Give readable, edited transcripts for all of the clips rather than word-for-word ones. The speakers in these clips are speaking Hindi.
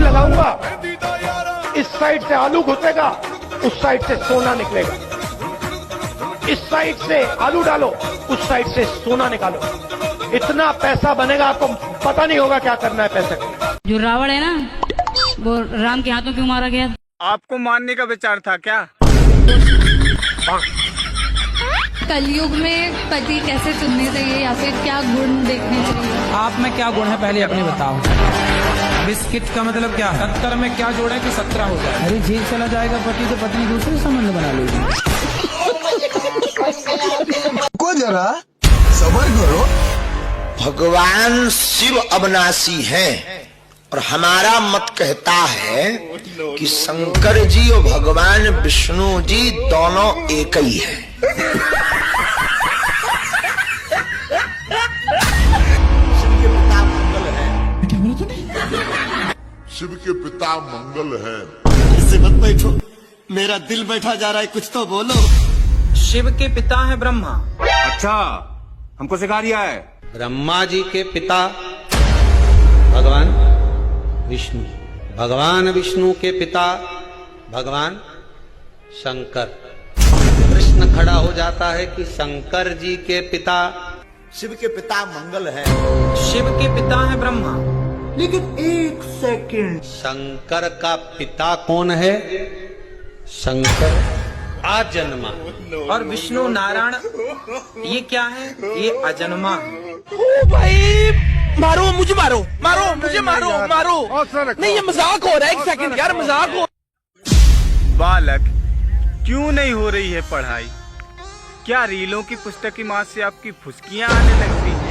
लगाऊंगा, इस साइड से आलू घुसेगा, उस साइड से सोना निकलेगा। इस साइड से आलू डालो, उस साइड से सोना निकालो। इतना पैसा बनेगा, आपको पता नहीं होगा क्या करना है पैसे को। जो रावण है ना, वो राम के हाथों क्यों मारा गया? आपको मारने का विचार था क्या? कलयुग में पति कैसे चुनने चाहिए या फिर क्या गुण देखने चाहिए? आप में क्या गुण है पहले अपने बताओ। बिस्किट का मतलब क्या है? 70 में क्या जोड़े कि 17 हो जाए? अरे जेल चला जाएगा पति तो पत्नी दूसरे संबंध बना लेगी। को जरा सबर करो। भगवान शिव अविनाशी हैं और हमारा मत कहता है कि शंकर जी और भगवान विष्णु जी दोनों एक ही हैं। शिव के पिता मंगल है। इससे मत बैठो, मेरा दिल बैठा जा रहा है, कुछ तो बोलो। शिव के पिता है ब्रह्मा। अच्छा, हमको सिखा दिया है। ब्रह्मा जी के पिता भगवान विष्णु, भगवान विष्णु के पिता भगवान शंकर। प्रश्न खड़ा हो जाता है कि शंकर जी के पिता, शिव के पिता मंगल है। शिव के पिता है ब्रह्मा। लेकिन एक सेकंड, शंकर का पिता कौन है? शंकर अजन्मा। और विष्णु नारायण ये क्या है? ये अजन्मा है। ओ भाई, मारो मुझे, मारो मारो मुझे, मारो मारो। नहीं, ये मजाक हो रहा है। एक सेकंड यार, मजाक हो। बालक, क्यों नहीं हो रही है पढ़ाई? क्या रीलों की पुस्तक की माँ से आपकी फुसकियां आने लगती हैं?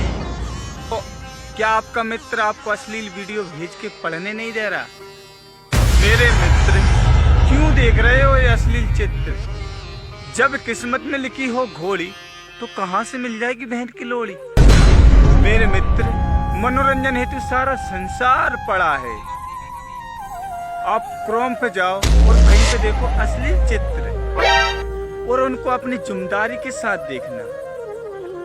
क्या आपका मित्र आपको अश्लील वीडियो भेज के पढ़ने नहीं दे रहा? मेरे मित्र, क्यों देख रहे हो ये अश्लील चित्र? जब किस्मत में लिखी हो घोड़ी, तो कहाँ से मिल जाएगी बहन की लोड़ी? मेरे मित्र, मनोरंजन हेतु सारा संसार पड़ा है। आप क्रोम पे जाओ और वहीं पे देखो अश्लील चित्र, और उनको अपनी जिम्मेदारी के साथ देखना,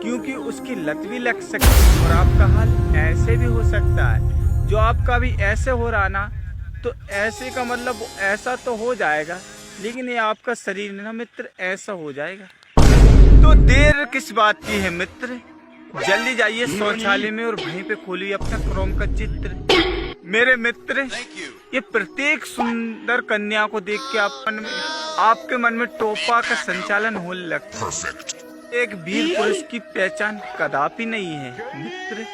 क्योंकि उसकी लत भी लग सकती है और आपका हाल ऐसे भी हो सकता है। जो आपका भी ऐसे हो रहा ना, तो ऐसे का मतलब ऐसा तो हो जाएगा, लेकिन ये आपका शरीर ना मित्र ऐसा हो जाएगा। तो देर किस बात की है मित्र? जल्दी जाइए शौचालय में और वहीं पे खोलिए अपना क्रोम का चित्र। मेरे मित्र, ये प्रत्येक सुंदर कन्या को देख के आपके मन में टोपा का संचालन होने लगता है। एक वीर पुरुष की पहचान कदापि नहीं है मित्र।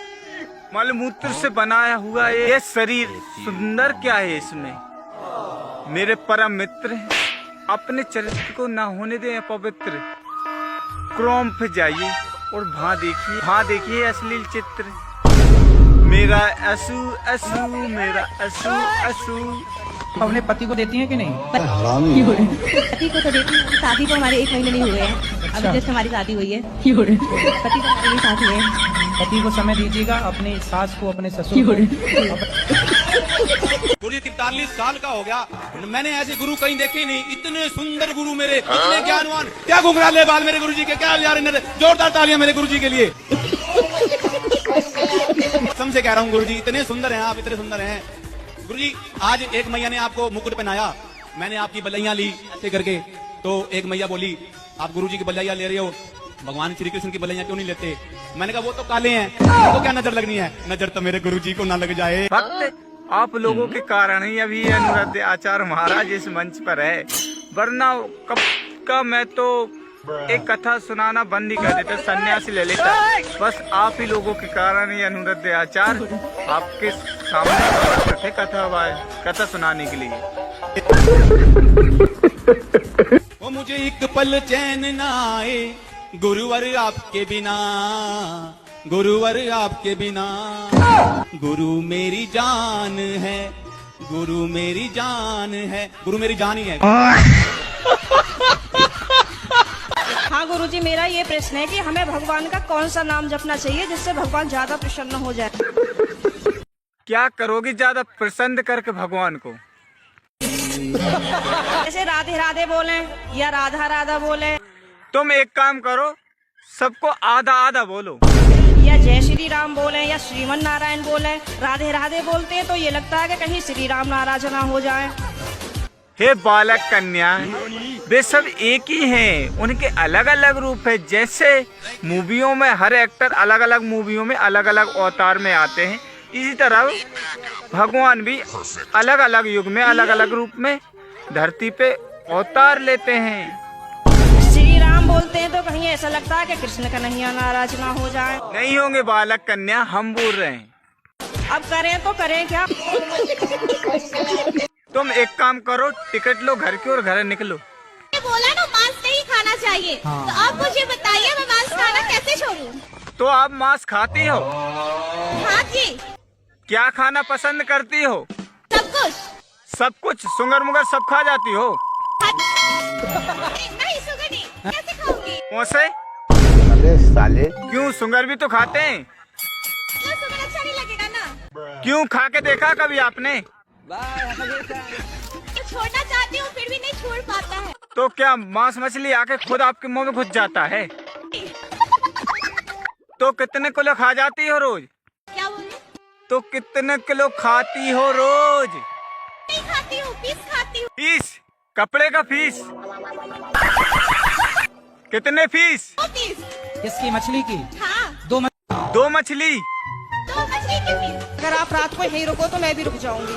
मलमूत्र से बनाया हुआ ये शरीर सुंदर क्या है इसमें? मेरे परम मित्र, अपने चरित्र को ना होने दें अपवित्र। क्रोम पे जाइए और वहाँ देखिए अश्लील चित्र। मेरा असू असू, मेरा असू असू। अपने पति को देती हैं कि नहीं? पति को तो देती हूँ, शादी को हमारे 1 महीने नहीं हुए हैं। अभी जस्ट हमारी शादी हुई है। पति तो हमारे साथ हुए हैं। पति को समय दीजिएगा, अपनी सास को, अपने ससुर को। गुरु जी 43 साल का हो गया, मैंने ऐसे गुरु कहीं देखे नहीं। इतने सुंदर गुरु मेरे, इतने ज्ञानवान। क्या घुंघराले बाल मेरे गुरु जी के, क्या यार, जोरदार तालियां मेरे गुरु जी के लिए। समझे कह रहा हूँ गुरु जी, इतने सुंदर हैं आप, इतने सुंदर हैं गुरुजी। आज एक मैया ने आपको मुकुट पहनाया, मैंने आपकी बलैया ली ऐसे करके, तो एक मैया बोली, आप गुरुजी की बलैया ले रहे हो, भगवान श्री कृष्ण की बलैया क्यों नहीं लेते? मैंने कहा वो तो काले हैं, तो क्या नजर लगनी है? नजर तो मेरे गुरुजी को ना लग जाए। भक्त, आप लोगों के कारण ही अभी अनुरुद्ध आचार्य महाराज इस मंच पर है, वरना कब का मैं तो एक कथा सुनाना बंद ही कर देता, सन्यासी ले लेता। बस आप ही लोगों के कारण ही अनुरुद्ध आचार्य आपके सामने थे कथा सुनाने के लिए। वो मुझे एक पल चैन ना आए, गुरुवर आपके बिना, गुरुवर आपके बिना। गुरु मेरी जान है, गुरु मेरी जान है, गुरु मेरी जान ही है। हाँ गुरुजी, मेरा ये प्रश्न है कि हमें भगवान का कौन सा नाम जपना चाहिए जिससे भगवान ज्यादा प्रसन्न हो जाए? क्या करोगी ज्यादा प्रसन्न करके भगवान को? जैसे राधे राधे बोले या राधा राधा बोले। तुम एक काम करो, सबको आधा आधा बोलो। या जय श्री राम बोले या श्रीमन नारायण बोले, राधे राधे बोलते हैं तो ये लगता है कि कहीं श्री राम नाराज ना हो जाए। हे बालक कन्या, वे सब एक ही हैं, उनके अलग अलग रूप है। जैसे मूवियों में हर एक्टर अलग अलग मूवियों में अलग अलग अवतार में आते हैं, इसी तरह भगवान भी अलग अलग युग में अलग अलग रूप में धरती पे अवतार लेते हैं। श्री राम बोलते हैं तो कहीं ऐसा लगता है कि कृष्ण कन्हैया नाराज ना हो जाए। नहीं होंगे बालक कन्या, हम बोल रहे हैं। अब करें तो करें क्या? तुम एक काम करो, टिकट लो घर की और घर निकलो। बोला ना मांस नहीं खाना चाहिए, तो आप मुझे बताइए मैं मांस खाना कैसे छोड़ूं? तो आप मांस खाती हो? हाँ जी। क्या खाना पसंद करती हो? सब कुछ। सब कुछ? सुंगर मुगर सब खा जाती हो? नहीं सुगर नहीं, कैसे खाऊंगी? कौन से? अरे साले, क्यों, सुंगर भी तो खाते हैं। तो सुगर अच्छा नहीं लगेगा ना? क्यों, खा के देखा कभी आपने? तो छोड़ना चाहती हूँ फिर भी नहीं छोड़ पाता है। तो क्या मांस मछली आके खुद आपके मुंह में घुस जाता है? तो कितने किलो खा जाती हो रोज? क्या बोले? तो कितने किलो खाती हो रोज? नहीं खाती हूँ, पीस खाती हूँ। फीस? कपड़े का फीस? कितने फीस? 2 पीस। किसकी, मछली की? हाँ। दो मछली? 2 मछली के पीस। अगर आप रात को यहीं रुको तो मैं भी रुक जाऊंगी।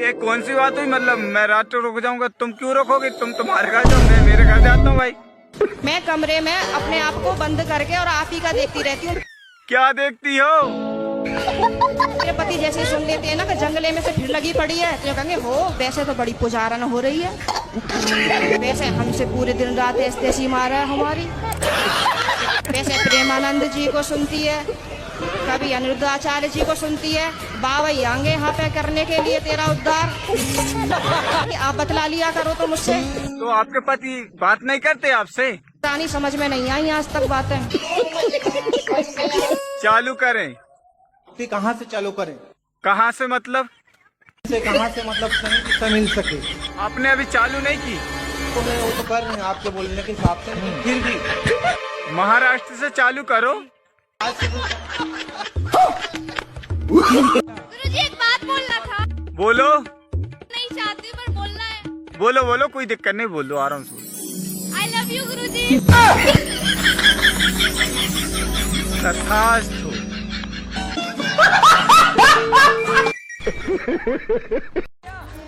ये कौन सी बात हुई? मतलब मैं रात को रुक जाऊंगा, तुम क्यों रुकोगी? तुम तुम्हारे घर जाओ, मैं मेरे घर जाता हूँ भाई। मैं कमरे में अपने आप को बंद करके और आप ही का देखती रहती हूँ। क्या देखती हो? मेरे पति जैसे सुन लेते हैं ना कि जंगले में से फिर लगी पड़ी है, तो कहेंगे हो वैसे तो बड़ी पुजारन हो रही है, वैसे हमसे पूरे दिन रात ऐसी मारा है हमारी, वैसे प्रेमानंद जी को सुनती है, कभी अनिरुद्ध आचार्य जी को सुनती है। बाबा आएंगे यहाँ पे करने के लिए तेरा उद्धार। आप बतला लिया करो तो मुझसे। तो आपके पति बात नहीं करते आपसे? रानी समझ में नहीं आई आज तक बातें। चालू करें? कहाँ से चालू करें? कहाँ से मतलब? कहाँ से मतलब से मिल सके? आपने अभी चालू नहीं की? तो मैं वो तो कर रहे हैं आपके बोलने के हिसाब से, फिर भी महाराष्ट्र से चालू करो। गुरुजी एक बात बोलना था। बोलो। नहीं चाहती पर बोलना है। बोलो बोलो, कोई दिक्कत नहीं, बोलो आराम से बोलो। आई लव यू गुरुजी। तथास्तु।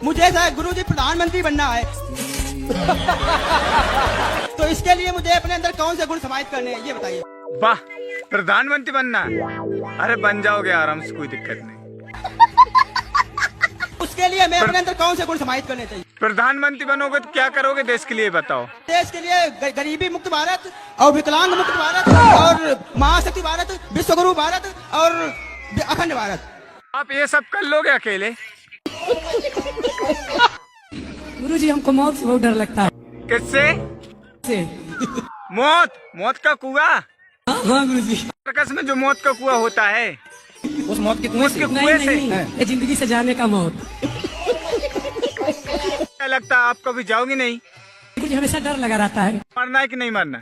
मुझे गुरुजी प्रधानमंत्री बनना है। तो इसके लिए मुझे अपने अंदर कौन से गुण समाहित करने हैं ये बताइए। वाह, प्रधानमंत्री बनना? अरे बन जाओगे आराम से, कोई दिक्कत नहीं। उसके लिए मैं अपने अंदर कौन से गुण समाहित करने चाहिए? प्रधानमंत्री बनोगे तो क्या करोगे देश के लिए, बताओ? देश के लिए गरीबी मुक्त भारत और विकलांग मुक्त भारत और महाशक्ति भारत, विश्वगुरु भारत और अखंड भारत। आप ये सब कर लोगे अकेले? गुरुजी हमको मौत से बहुत डर लगता है। किससे? मौत? मौत का कुआं? हाँ गुरुजी। सर्कस में जो मौत का कुआं होता है, उस मौत के कुएं से? ये जिंदगी से जाने का मौत। क्या लगता है आप कभी जाओगी नहीं? मुझे हमेशा डर लगा रहता है। मरना है कि नहीं मरना?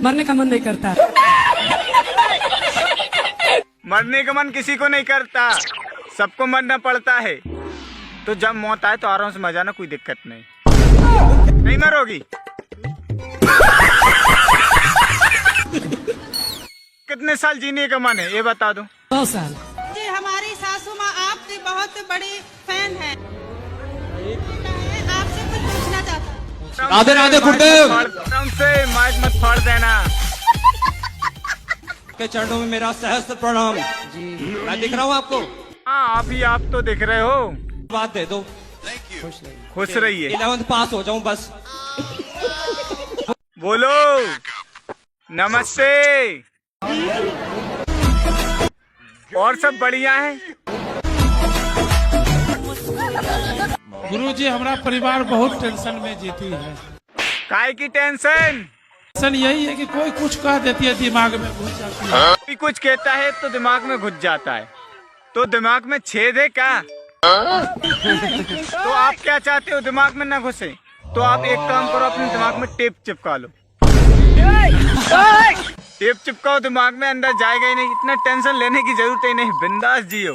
मरने का मन नहीं करता। मरने का मन किसी को नहीं करता, सबको मरना पड़ता है। तो जब मौत आए तो आराम से मर जाना, कोई दिक्कत नहीं। नहीं मरोगी? कितने साल जीने का मन है ये बता दो। 100 साल। जी हमारी सासू माँ आपकी बहुत बड़ी फैन है, आपसे कुछ पूछना चाहता। राधे राधे गुरुदेव। आराम से माइक मत फाड़ देना। के चरणों में मेरा सहस्त्र प्रणाम। जी मैं दिख रहा हूँ आपको? हाँ आप तो दिख रहे हो। बात दे दो। खुश रहिए। 11th पास हो जाऊं बस। बोलो नमस्ते। और सब बढ़िया है? गुरुजी हमारा परिवार बहुत टेंशन में जीती है। काय की टेंशन? टेंशन यही है कि कोई कुछ कह देती है, दिमाग में घुस जाती है। कोई कुछ कहता है तो दिमाग में घुस जाता है। तो दिमाग में छेद है क्या? तो आप क्या चाहते हो दिमाग में ना घुसे? तो आप एक काम करो, अपने दिमाग में टेप चिपका लो। टेप चिपकाओ दिमाग में, अंदर जाएगा ही नहीं। इतना टेंशन लेने की जरूरत ही नहीं, बिंदास जियो।